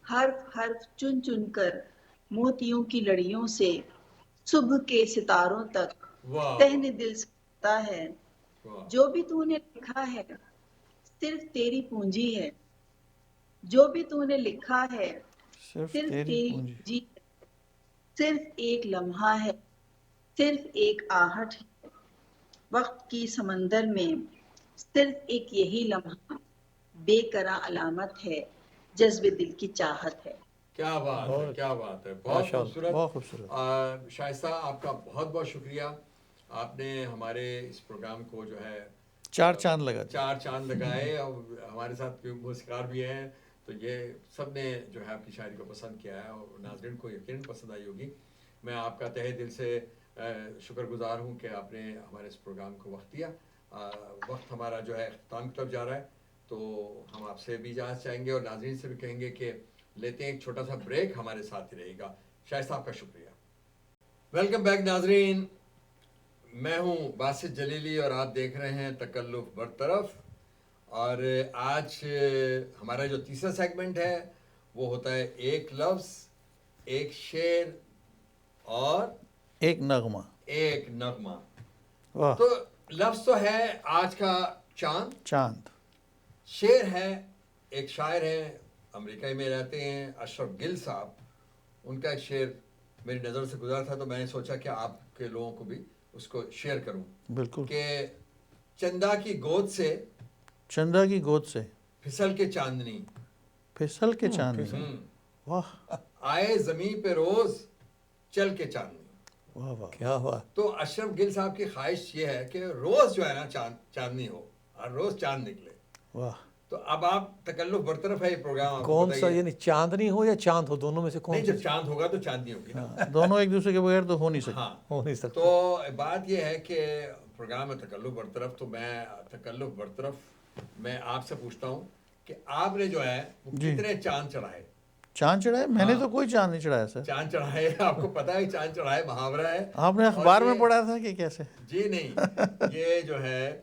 حرف حرف چن چن کر موتیوں کی لڑیوں سے صبح کے ستاروں تک تہن دل سکتا ہے. جو بھی تو نے لکھا ہے صرف تیری پونجی ہے، جو بھی تو نے لکھا ہے صرف تیری پونجی ہے. صرف ایک لمحہ ہے، صرف ایک آہٹ ہے، وقت کی سمندر میں صرف ایک یہی لمحہ بے کرا علامت ہے، جذب دل کی چاہت ہے. کیا بات ہے، کیا بات ہے، بہت خوبصورت، بہت خوبصورت. شائستہ آپ کا بہت بہت شکریہ. آپ نے ہمارے اس پروگرام کو جو ہے 4 چاند لگائے، اور ہمارے ساتھ موسیقار بھی ہیں، تو یہ سب نے جو ہے آپ کی شاعری کو پسند کیا ہے، اور ناظرین کو یقیناً پسند آئی ہوگی. میں آپ کا تہہ دل سے شکر گزار ہوں کہ آپ نے ہمارے اس پروگرام کو وقت دیا. وقت ہمارا جو ہے اختتام کی طرف جا رہا ہے، تو ہم آپ سے بھی اجازت چاہیں گے اور ناظرین سے بھی کہیں گے کہ لیتے ہیں ایک چھوٹا سا بریک، ہمارے ساتھ ہی رہے گا. شائستہ آپ کا شکریہ. ویلکم بیک ناظرین، میں ہوں باسط جلیلی اور آپ دیکھ رہے ہیں تکلف برطرف. اور آج ہمارا جو تیسرا سیگمنٹ ہے وہ ہوتا ہے ایک لفظ، ایک شعر اور ایک نغمہ. تو لفظ تو ہے آج کا چاند. شعر ہے، ایک شاعر ہے، امریکہ میں رہتے ہیں، اشرف گل صاحب. ان کا ایک شعر میری نظر سے گزرا تھا، تو میں نے سوچا کہ آپ کے لوگوں کو بھی اس کو شیئر کروں. بالکل. کہ چندا کی گود سے پھسل کے چاندنی، واہ، آئے زمین پہ روز چل کے چاندنی. واہ واہ، کیا ہوا. تو اشرف گل صاحب کی خواہش یہ ہے کہ روز جو ہے نا چاندنی ہو، اور روز چاند نکلے. واہ. تو اب آپ تکلف برطرف ہے یہ پروگرام، کون سا، یعنی چاندنی ہو یا چاند ہو، دونوں میں سے کون؟ نہیں، جب چاند ہوگا تو چاندنی ہوگی نا. دونوں ایک دوسرے کے بغیر تو ہو نہیں سکتے. ہو نہیں سکتے. تو بات یہ ہے کہ پروگرام میں تکلف برطرف، تو میں تکلف برطرف میں آپ سے پوچھتا ہوں کہ آپ نے جو ہے کتنے چاند چڑھائے؟ میں نے تو کوئی چاند نہیں چڑھایا سر. چاند چڑھائے، آپ کو پتا ہے چاند چڑھائے محاورہ ہے. آپ نے اخبار میں پڑھا تھا کہ کیسے؟ جی نہیں، یہ جو ہے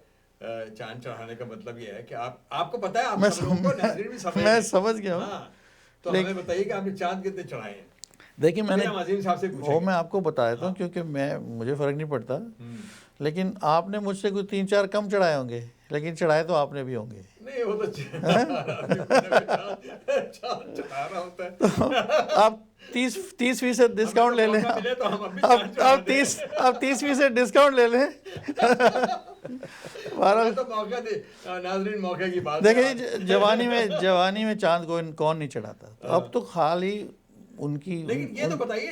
چاند چڑھانے کا مطلب یہ ہے کہ آپ کو پتا ہے، آپ سب لوگوں کو ناظرین بھی سمجھ، میں سمجھ گیا ہوں. ہاں، تو ہمیں بتائیے کہ آپ نے چاند کتنے چڑھائے ہیں؟ دیکھیں میں نے عظیم صاحب سے وہ میں آپ کو بتا دیتا ہوں، کیونکہ مجھے فرق نہیں پڑتا. لیکن آپ نے مجھ سے کوئی 3-4 کم چڑھائے ہوں گے، لیکن چڑھائے تو آپ نے بھی ہوں گے. نہیں وہ تو چڑھا رہا ہوتا ہے. آپ 30% ڈسکاؤنٹ لے لیں. آپ 30% ڈسکاؤنٹ لے لیں. تو موقع دے ناظرین، موقع کی بات. دیکھیں جوانی میں چاند کو کون نہیں چڑھاتا. اب تو خالی ان کی لیکن یہ تو بتائیے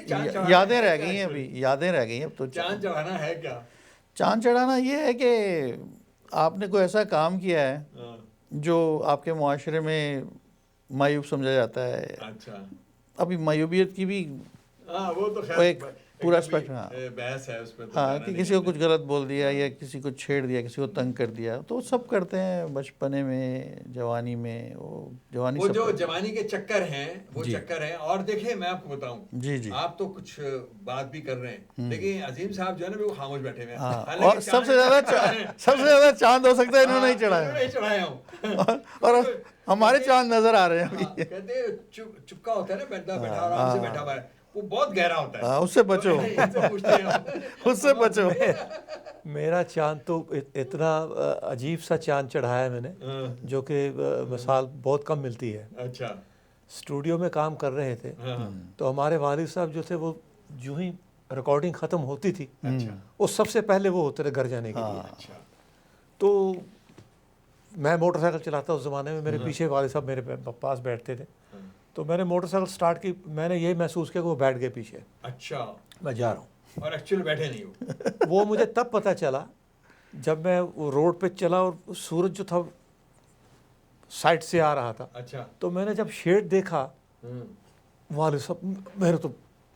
یادیں رہ گئی ہیں، ابھی یادیں رہ گئی ہیں. اب تو چاند چڑھانا ہے کیا؟ چاند چڑھانا یہ ہے کہ آپ نے کوئی ایسا کام کیا ہے جو آپ کے معاشرے میں معیوب سمجھا جاتا ہے. اچھا، ابھی معیوبیت کی بھی وہ تو ایک پورا اسپیکٹ، بحث ہے اس پہ. ہاں کہ کسی کو کچھ غلط بول دیا یا کسی کو چھیڑ دیا، کسی کو تنگ کر دیا، تو سب کرتے ہیں بچپنے میں، جوانی میں. وہ جو جوانی کے چکر ہیں وہ چکر ہیں. اور دیکھیں میں آپ کو بتاؤں، جی آپ تو کچھ بات بھی کر رہے ہیں، لیکن عظیم صاحب جو ہے نا وہ خاموش بیٹھے ہوئے ہیں. اور سب سے زیادہ چاند ہو سکتا ہے انہوں نے ہی چڑھایا ہوں. اور ہمارے چاند نظر آ رہے ہیں. کہتے ہیں چپکا ہوتا ہے نا، بیٹھا آرام سے بیٹھا ہوا ہے، وہ بہت گہرا ہوتا ہے. اس سے بچو، اس سے بچو. میرا چاند تو اتنا عجیب سا چاند چڑھایا ہے میں نے، جو کہ مثال بہت کم ملتی ہے. اچھا. اسٹوڈیو میں کام کر رہے تھے تو ہمارے والد صاحب جو تھے وہ جو ہی ریکارڈنگ ختم ہوتی تھی وہ سب سے پہلے وہ ہوتے تھے گھر جانے کے لیے. تو میں موٹر سائیکل چلاتا اس زمانے میں، میرے پیچھے والد صاحب میرے پاس بیٹھتے تھے. تو میں نے موٹر سائیکل سٹارٹ کی، میں نے یہی محسوس کیا کہ وہ بیٹھ گئے پیچھے. اچھا. میں جا رہا ہوں اور ایکچولی بیٹھے نہیں ہو. وہ مجھے تب پتہ چلا جب میں وہ روڈ پہ چلا اور سورج جو تھا سائڈ سے آ رہا تھا. اچھا. تو میں نے جب شیڈ دیکھا، والد صاحب میرے تو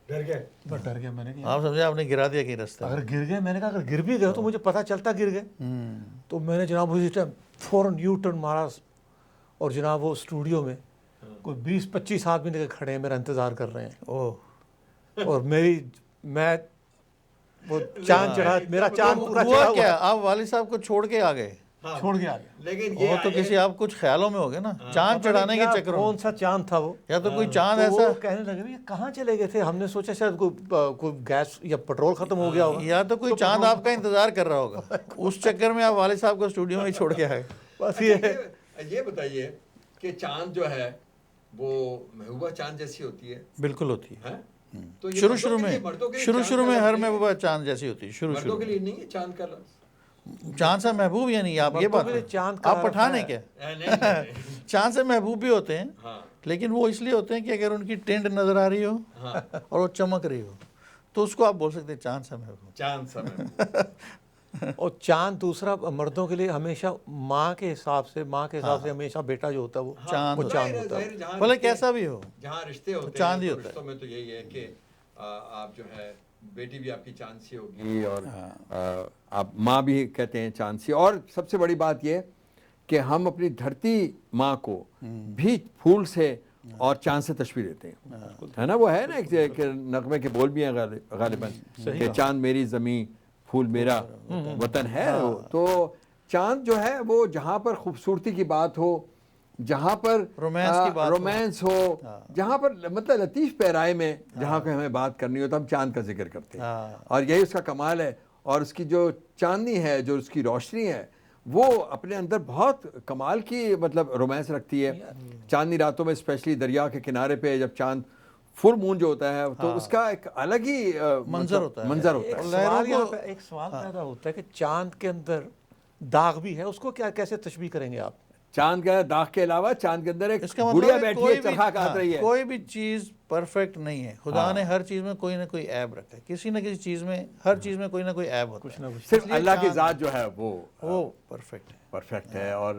ڈر گئے. میں ڈر گیا. میں نے آپ سمجھے آپ نے گرا دیا کہ راستے اگر گر گئے، میں نے کہا اگر گر بھی گئے تو مجھے پتہ چلتا گر گئے. تو میں نے جناب اسی ٹائم فوراً یو ٹرن مارا، اور جناب وہ اسٹوڈیو میں کوئی 20-25 آدمی لے کے کھڑے ہیں، میرا انتظار کر رہے ہیں. اور میں وہ چاند چڑھا، میرا چاند پورا چڑھا ہوا. کیا آپ والد صاحب کو چھوڑ کے آ گئے؟ چھوڑ کے آ گیا. لیکن وہ تو کسی آپ کچھ خیالوں میں ہو گئے نا چاند چڑھانے کے چکر میں. کون سا چاند تھا وہ؟ یا تو کوئی چاند تو ایسا وہ کہنے لگے یہ کہاں چلے گئے تھے. ہم نے سوچا شاید کوئی گیس یا پٹرول ختم ہو گیا ہوگا، یا تو کوئی چاند آپ کا انتظار کر رہا ہوگا. اس چکر میں آپ والد صاحب کو اسٹوڈیو میں ہی چھوڑ کے آئے. بس یہ بتائیے کہ چاند جو ہے وہ محبوبہ چاند جیسی ہوتی ہے؟ بالکل ہوتی ہے. شروع میں ہر محبوبہ چاند جیسی ہوتی ہے. شروع کے لیے نہیں ہے چاند کا لفظ. چاند سے محبوب یعنی آپ یہ بات آپ پٹھان ہیں کیا؟ چاند سے محبوب بھی ہوتے ہیں، لیکن وہ اس لیے ہوتے ہیں کہ اگر ان کی ٹینڈ نظر آ رہی ہو اور وہ چمک رہی ہو تو اس کو آپ بول سکتے ہیں چاند سے محبوب. چاند سے محبوب. اور چاند دوسرا مردوں کے لیے ہمیشہ ماں کے حساب سے ہمیشہ بیٹا جو ہوتا ہے وہ چاند ہوتا ہے، بھلے کیسا بھی ہو. جہاں رشتے ہوتے ہیں چاند ہی ہوتا ہے. رشتوں میں تو یہی ہے کہ آپ جو ہے بیٹی بھی آپ کی چاند سی ہوگی، اور آپ ماں بھی کہتے ہیں چاند سی. اور سب سے بڑی بات یہ کہ ہم اپنی دھرتی ماں کو بھی پھول سے اور چاند سے تشبیہ دیتے ہیں، ہے نا. وہ ہے نا ایک نغمے کے بول بھی ہیں غالباً کہ چاند میری زمین، پھول میرا وطن ہے. تو چاند جو ہے وہ جہاں پر خوبصورتی کی بات ہو، جہاں پر رومانس ہو، جہاں پر مطلب لطیف پیرائے میں جہاں پہ ہمیں بات کرنی ہو تو ہم چاند کا ذکر کرتے ہیں. اور یہی اس کا کمال ہے. اور اس کی جو چاندنی ہے، جو اس کی روشنی ہے، وہ اپنے اندر بہت کمال کی مطلب رومانس رکھتی ہے. چاندنی راتوں میں اسپیشلی دریا کے کنارے پہ جب چاند فل مون جو ہوتا ہے تو اس کا ایک الگ ہی منظر ہوتا ہے. ایک سوال پیدا ہوتا ہے کہ چاند کے اندر داغ بھی ہے، اس کو کیسے تشبیہ کریں گے آپ؟ چاند کا داغ کے علاوہ چاند کے اندر ایک گڑیا بیٹھی ہے، چرخا کاٹ رہی ہے. کوئی بھی چیز پرفیکٹ نہیں ہے. خدا نے ہر چیز میں کوئی نہ کوئی عیب رکھا ہے. کسی نہ کسی چیز میں، ہر چیز میں کوئی نہ کوئی عیب ہوتا ہے. صرف اللہ کی ذات جو ہے وہ پرفیکٹ ہے. اور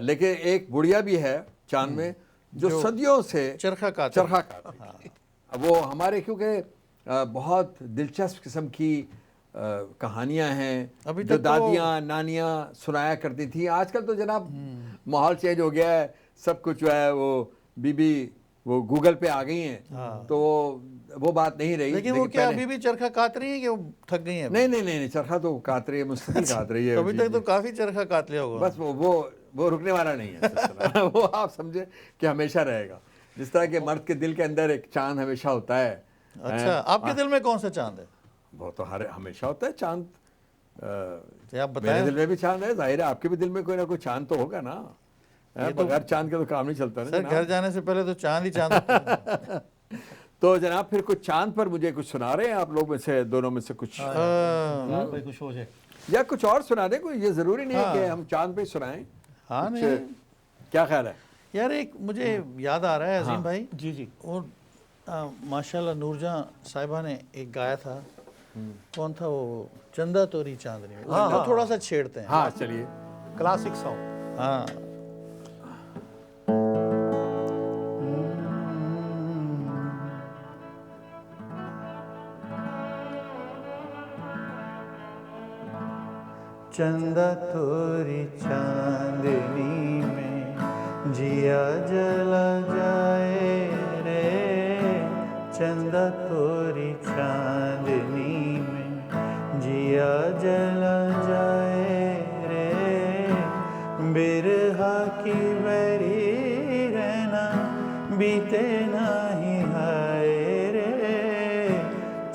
لیکن ایک گڑیا بھی ہے چاند میں جو صدیوں سے چرخا کاٹ رہی ہے. وہ ہمارے کیونکہ بہت دلچسپ قسم کی کہانیاں ہیں جو دادیاں نانیاں سنایا کرتی تھیں. آج کل تو جناب ماحول چینج ہو گیا ہے، سب کچھ جو ہے وہ وہ گوگل پہ آ گئی ہیں، تو وہ بات نہیں رہی. لیکن وہ کیا ابھی بھی چرخا کات رہی ہیں کہ وہ تھک گئی ہیں؟ نہیں، چرخا تو کات رہی ہے، مستقل کات رہی ہے. ابھی تک تو کافی چرخا کات لیا ہوگا. بس وہ رکنے والا نہیں ہے. وہ آپ سمجھے کہ ہمیشہ رہے گا. جس طرح کہ مرد کے دل کے اندر ایک چاند ہمیشہ ہوتا ہے. اچھا، آپ کے دل میں کون سا چاند ہے؟ وہ تو ہمیشہ ہوتا ہے چاند. آپ میرے بتائیں دل میں بھی چاند ہے, ظاہر ہے آپ کے بھی دل میں کوئی نہ کوئی چاند تو ہوگا نا, بغیر چاند کے تو کام نہیں چلتا نا سر. گھر جانے سے پہلے تو چاند ہی چاند ہوتا ہے. تو جناب پھر کچھ چاند پر مجھے کچھ سنا رہے ہیں آپ لوگ میں سے, دونوں میں سے کچھ, کچھ ہو جائے یا کچھ اور سنا دیں, کوئی یہ ضروری نہیں ہے کہ ہم چاند پہ سنائیں. ہاں کچھ نہیں کیا خیال ہے؟ یار, ایک مجھے یاد آ رہا ہے عظیم بھائی, جی جی اور ماشاء اللہ نور جہاں صاحبہ نے ایک گایا تھا, کون تھا وہ, چندہ توری چاندنی میں, وہ تھوڑا سا چھیڑتے ہیں. ہاں چلیے. Classic song. ہاں چندہ توری چاندنی میں جیا جلا جائے رے, چندہ توری چاندنی میں جیا جلا جائے رے, برہا کی بری رہنا بیتے نہیں ہائے رے,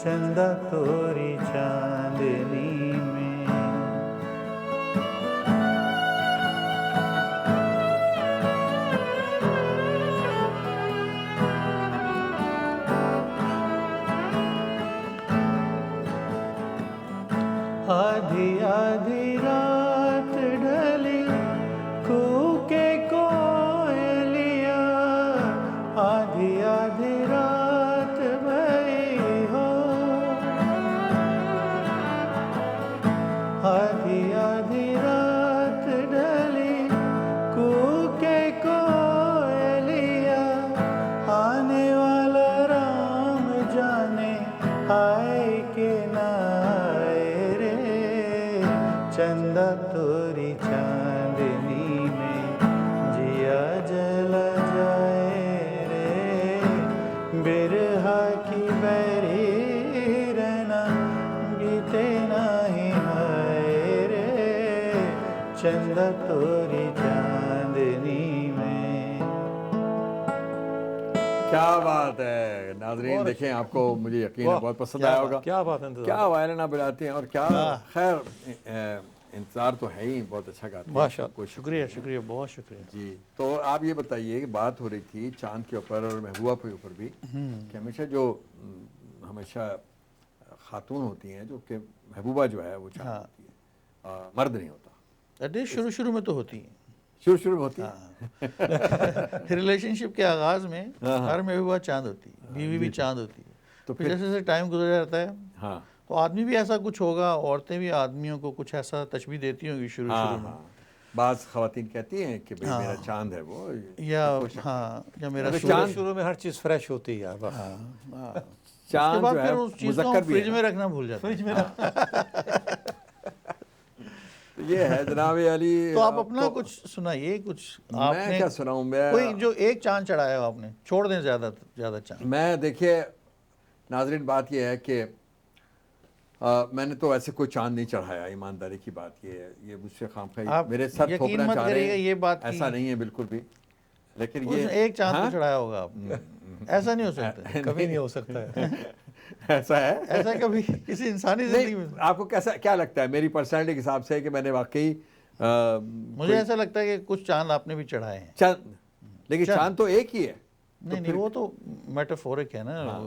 چندہ توری چاندنی میں. آدھی آدھی رات ڈھلی کوکے کوئلیا, آدھی آدھی رات بھئی ہو, آدھی آدھی رات ڈھلی کوکے کوئلیا, آنے والا رام جانے آئے کہ نہ آئے رے, چندہ توری چاندنی میں جیا جلا جائے رے, برہا کی بری رہنا بیتے نہیں ہائے رے, چندہ توری چاندنی میں. کیا بات ہے ناظرین, دیکھیں آپ کو مجھے یقین ہے بہت پسند آیا ہوگا. کیا بات ہے, کیا وائلن آپ بجاتے ہیں, اور کیا خیر انتظار تو ہے ہی, بہت اچھا گاتے ہیں. ماشاء اللہ, شکریہ شکریہ, بہت شکریہ. جی تو آپ یہ بتائیے کہ بات ہو رہی تھی چاند کے اوپر اور محبوبہ کے اوپر بھی, کہ ہمیشہ جو ہمیشہ خاتون ہوتی ہیں جو کہ محبوبہ جو ہے وہ چاند ہوتی ہے, مرد نہیں ہوتا. شروع میں تو ہوتی ہیں, شروع میں ہوتی ہے. ریلیشن شپ کے آغاز میں ہر محبوبہ چاند ہوتی ہے, بیوی بھی چاند ہوتی ہے. تو پھر جیسے جیسے ٹائم گزر جاتا ہے, ہاں تو آدمی بھی ایسا کچھ ہوگا, عورتیں بھی آدمیوں کو کچھ ایسا تشبیہ دیتی ہوں گی شروع میں. بعض خواتین کہتی ہیں کہ بھئی میرا چاند ہے وہ, یا یا میرا شروع میں ہر چیز فریش ہوتی ہے. چاند جو ہے مذکر بھی فریج میں رکھنا بھول جاتا ہے. یہ ہے جناب علی. تو آپ اپنا کچھ سنائیے, کچھ آپ میں نے کیا سناؤں, میں کوئی جو ایک چاند چڑھایا ہو آپ نے, چھوڑ دیں زیادہ چاند. میں دیکھیے ناظرین, بات یہ ہے کہ میں نے تو ایسے کوئی چاند نہیں چڑھایا, ایمانداری کی بات یہ ہے, یہ مجھ سے خامخواہ میرے سر تھوپنا چاہ رہے ہیں, یہ بات ایسا نہیں ہے بالکل بھی. لیکن یہ ایک چاند تو چڑھایا ہوگا آپ نے, ایسا نہیں ہو سکتا, کبھی نہیں ہو سکتا ہے. ایسا ہے, ایسا کبھی کسی انسانی زندگی میں. آپ کو کیا لگتا ہے میری پرسنالٹی کے حساب سے کہ میں نے واقعی, مجھے ایسا لگتا ہے کہ کچھ چاند آپ نے بھی چڑھائے ہیں. چاند, لیکن چاند تو ایک ہی ہے. نہیں وہ تو میٹافورک ہے نا,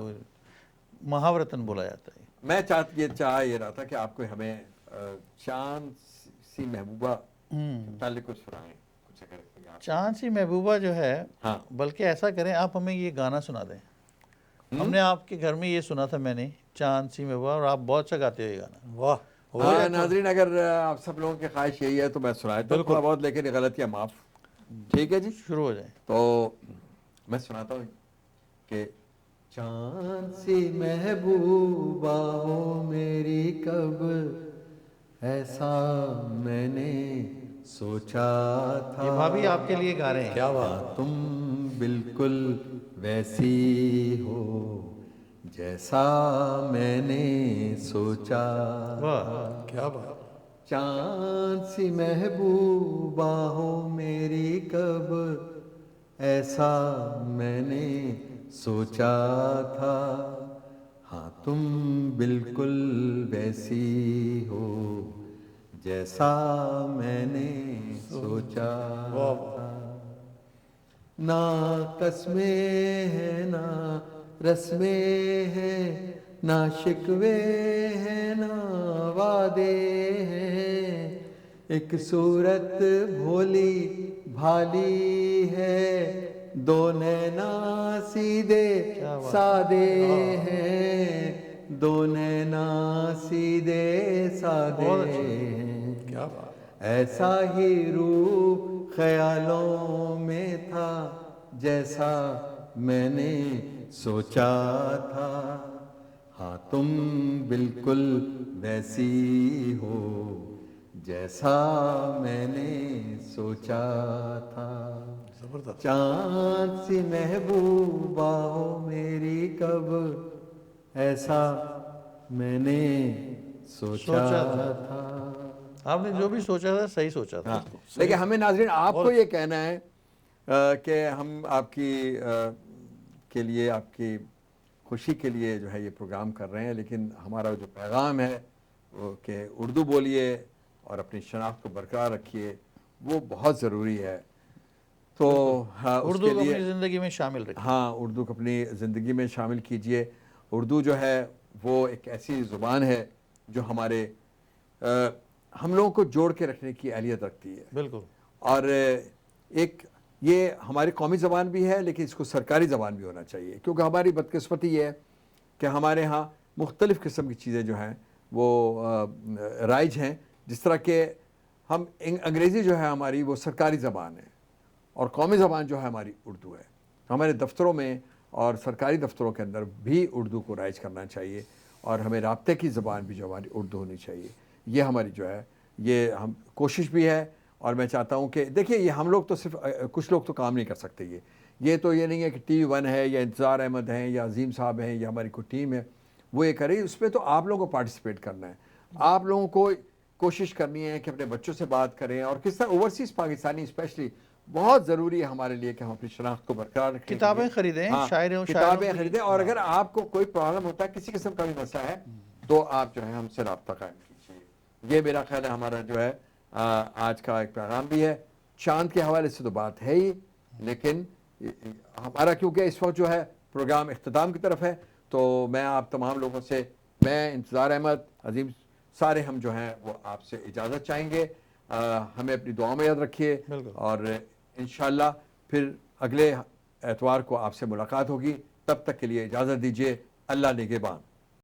محاورتن بولا جاتا ہے. میں چاہ یہ رہا تھا کہ آپ کو ہمیں چاند سی محبوبہ متعلق کچھ سنائیں. چاند سی محبوبہ جو ہے, بلکہ ایسا کریں آپ ہمیں یہ گانا سنا دیں. ہم نے آپ کے گھر میں یہ سنا تھا میں نے, چاند سی محبوبہ, اور آپ بہت اچھا گاتے ہو یہ گانا. واہ. ناظرین اگر آپ سب لوگوں کی خواہش یہی ہے تو میں سنایا تو تھوڑا بہت, لیکن یہ غلط یا معاف. ٹھیک ہے جی, شروع ہو جائیں. تو میں سناتا ہوں کہ چاند سی محبوبہ ہو میری کب, ایسا میں نے سوچا تھا. یہ بھابھی آپ کے لیے گا رہے ہیں. کیا بات. تم بالکل ویسی ہو جیسا میں نے سوچا. کیا بات. چاند سی محبوبہ ہو میری کب, ایسا میں نے سوچا تھا. ہاں تم بالکل ویسی ہو جیسا میں نے سوچا تھا، نہ قسمیں ہیں نہ رسمیں ہیں، نہ شکوے ہیں نہ وعدے ہیں، ایک صورت بھولی بھالی ہے، دو نینا سیدھے سادے ہیں، دو نینا سیدھے سادے ہیں، کیا بات، ایسا ہی روح خیالوں میں تھا جیسا میں نے سوچا تھا، ہاں تم بالکل ویسی ہو جیسا میں نے سوچا تھا، زبردست، چاند سی محبوبہ ہو میری کب ایسا میں نے سوچا تھا۔ آپ نے جو بھی سوچا تھا صحیح سوچا تھا. لیکن ہمیں ناظرین آپ کو یہ کہنا ہے کہ ہم آپ کی کے لیے، آپ کی خوشی کے لیے جو ہے یہ پروگرام کر رہے ہیں، لیکن ہمارا جو پیغام ہے وہ کہ اردو بولیے اور اپنی شناخت کو برقرار رکھیے، وہ بہت ضروری ہے. تو اس اردو کے کو لیے اپنی زندگی میں شامل رکھیں. ہاں، اردو کو اپنی زندگی میں شامل کیجئے. اردو جو ہے وہ ایک ایسی زبان ہے جو ہمارے ہم لوگوں کو جوڑ کے رکھنے کی اہلیت رکھتی ہے. بالکل. اور ایک یہ ہماری قومی زبان بھی ہے، لیکن اس کو سرکاری زبان بھی ہونا چاہیے، کیونکہ ہماری بدقسمتی یہ ہے کہ ہمارے ہاں مختلف قسم کی چیزیں جو ہیں وہ رائج ہیں. جس طرح کہ ہم انگریزی جو ہے ہماری وہ سرکاری زبان ہے، اور قومی زبان جو ہے ہماری اردو ہے. ہمارے دفتروں میں اور سرکاری دفتروں کے اندر بھی اردو کو رائج کرنا چاہیے، اور ہمیں رابطے کی زبان بھی جو ہماری اردو ہونی چاہیے. یہ ہماری جو ہے یہ ہم کوشش بھی ہے. اور میں چاہتا ہوں کہ دیکھیے یہ ہم لوگ تو صرف کچھ لوگ تو کام نہیں کر سکتے. یہ تو یہ نہیں ہے کہ ٹی وی ون ہے یا انتظار احمد ہیں یا عظیم صاحب ہیں یا ہماری کوئی ٹیم ہے وہ یہ کرے. اس میں تو آپ لوگوں کو پارٹیسپیٹ کرنا ہے. آپ لوگوں کو کوشش کرنی ہے کہ اپنے بچوں سے بات کریں، اور کس طرح اوورسیز پاکستانی اسپیشلی بہت ضروری ہے ہمارے لیے کہ ہم اپنی شناخت کو برقرار رکھیں. کتابیں خریدیں، کتابیں خریدیں، اور اگر آپ کو کوئی پرابلم ہوتا ہے، کسی قسم کا بھی مسئلہ ہے، تو آپ جو ہے ہم سے رابطہ قائم کیجیے. یہ میرا خیال ہے ہمارا جو ہے آج کا ایک پیغام بھی ہے. چاند کے حوالے سے تو بات ہے ہی، لیکن ہمارا کیونکہ اس وقت جو ہے پروگرام اختتام کی طرف ہے، تو میں آپ تمام لوگوں سے، میں انتظار احمد، عظیم، سارے ہم جو ہیں وہ آپ سے اجازت چاہیں گے. ہمیں اپنی دعاؤں میں یاد رکھیے، اور انشاءاللہ پھر اگلے اتوار کو آپ سے ملاقات ہوگی. تب تک کے لیے اجازت دیجیے. اللہ نگہبان.